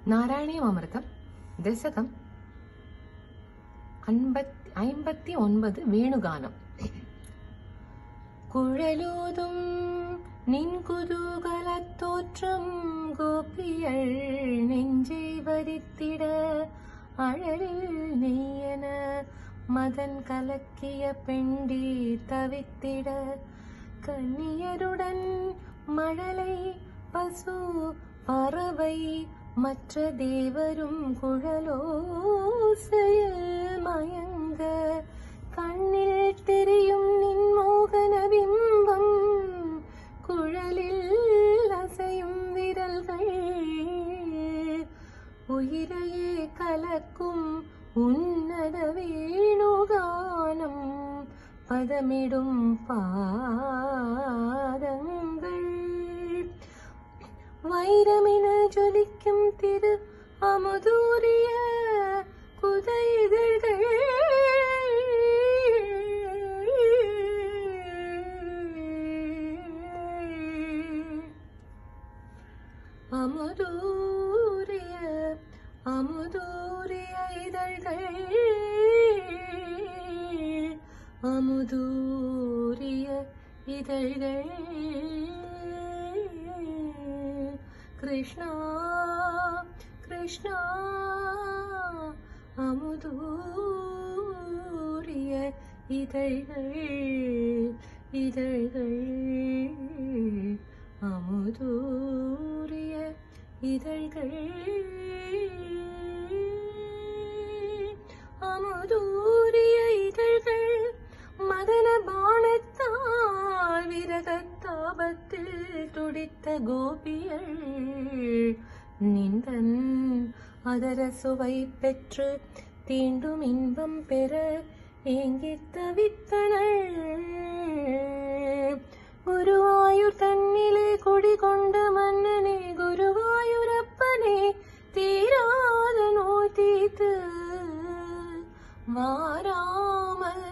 നാരായണീയമൃതം ദശകം 59 വേണുഗാനം. കുഴലൂതും നിൻ കുതൂകലത്തോற்றம் ഗോപിയൾ നെഞ്ചை വരിത്തിട അഴലിൽ നെയ്യന മദൻ കലക്കിയ പെണ്ടി തവിത്തിട கன்னியருடன் மழலை பசு பறவை மற்ற தேவரும் குழலோசையில் மயங்க கண்ணில் தெரியும் நின் மோகன பிம்பம் குழலில் அசையும் விரல்கள் உயிரையே கலக்கும் உன்னத வேணுகானம் பதமிடும் பாதங்கள் வைரமின ஜொலிக்கும் திரு அமுதூரிய குதைதழ்கள் அமுதூரிய இதழ்கள் அமுதூரிய இதழ்கள் கிருஷ்ணா கிருஷ்ணா அமுதூரிய இதழ்கள் இதழ்கள் அமுதூரிய இதழ்கள் அமுதூரிய இதழ்கள் மதன பாணத்தால் விரகத்தாபத்தில் துடித்த கோபியள் நின்றன் அதர சுவை பெற்று தீண்டும் இன்பம் பெற ஏங்கித் தவித்தனள். குருவாயூர் தன்னிலே குடிகொண்ட மன்னனே குருவாயூரப்பனே தீராத நோய் தீர்த்து வாராமல்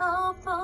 காப்பா